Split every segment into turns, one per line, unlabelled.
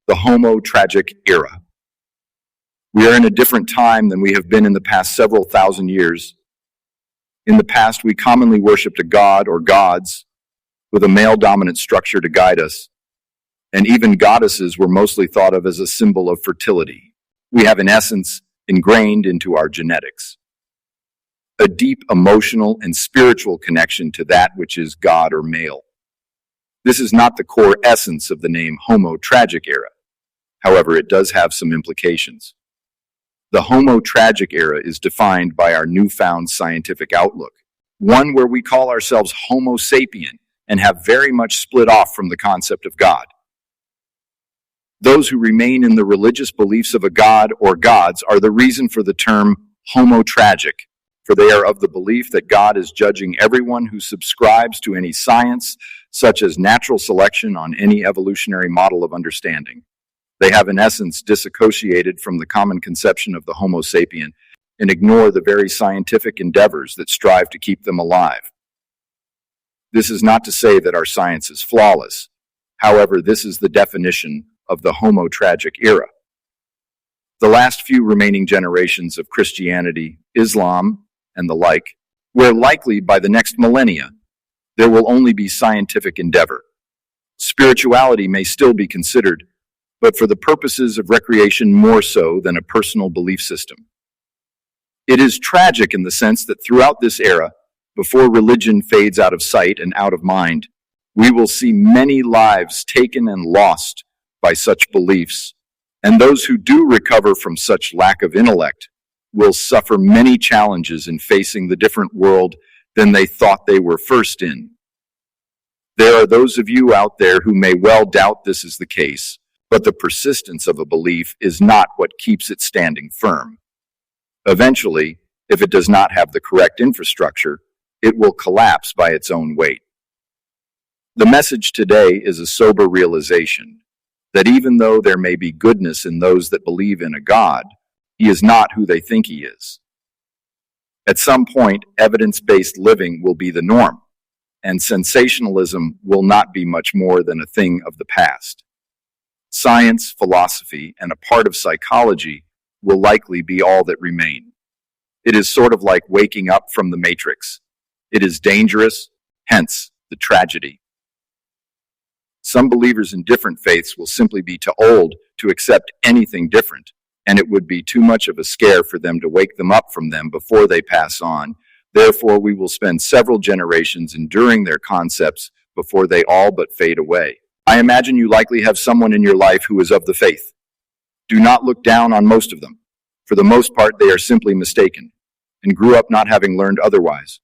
the Homo Tragic Era. We are in a different time than we have been in the past several thousand years. In the past, we commonly worshipped a god or gods with a male-dominant structure to guide us, and even goddesses were mostly thought of as a symbol of fertility. We have, in essence, ingrained into our genetics a deep emotional and spiritual connection to that which is God or male. This is not the core essence of the name Homo Tragic Era. However, it does have some implications. The Homo Tragic Era is defined by our newfound scientific outlook, one where we call ourselves Homo sapien and have very much split off from the concept of God. Those who remain in the religious beliefs of a god or gods are the reason for the term Homo Tragic, for they are of the belief that God is judging everyone who subscribes to any science, such as natural selection on any evolutionary model of understanding. They have in essence disassociated from the common conception of the Homo sapien and ignore the very scientific endeavors that strive to keep them alive. This is not to say that our science is flawless. However, this is the definition of the Homo Tragic Era. The last few remaining generations of Christianity, Islam, and the like, where likely by the next millennia, there will only be scientific endeavor. Spirituality may still be considered, but for the purposes of recreation more so than a personal belief system. It is tragic in the sense that throughout this era, before religion fades out of sight and out of mind, we will see many lives taken and lost by such beliefs, and those who do recover from such lack of intellect will suffer many challenges in facing the different world than they thought they were first in. There are those of you out there who may well doubt this is the case, but the persistence of a belief is not what keeps it standing firm. Eventually, if it does not have the correct infrastructure, it will collapse by its own weight. The message today is a sober realization that even though there may be goodness in those that believe in a God, he is not who they think he is. At some point, evidence-based living will be the norm, and sensationalism will not be much more than a thing of the past. Science, philosophy, and a part of psychology will likely be all that remain. It is sort of like waking up from the Matrix. It is dangerous, hence the tragedy. Some believers in different faiths will simply be too old to accept anything different, and it would be too much of a scare for them to wake them up from them before they pass on. Therefore, we will spend several generations enduring their concepts before they all but fade away. I imagine you likely have someone in your life who is of the faith. Do not look down on most of them. For the most part, they are simply mistaken and grew up not having learned otherwise,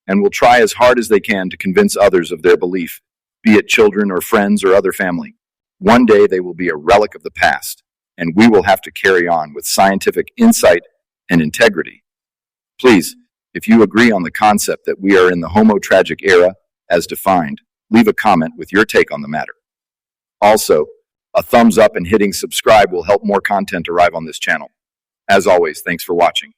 and will try as hard as they can to convince others of their belief, be it children or friends or other family. One day they will be a relic of the past, and we will have to carry on with scientific insight and integrity. Please, if you agree on the concept that we are in the Homo Tragic Era as defined, leave a comment with your take on the matter. Also, a thumbs up and hitting subscribe will help more content arrive on this channel. As always, thanks for watching.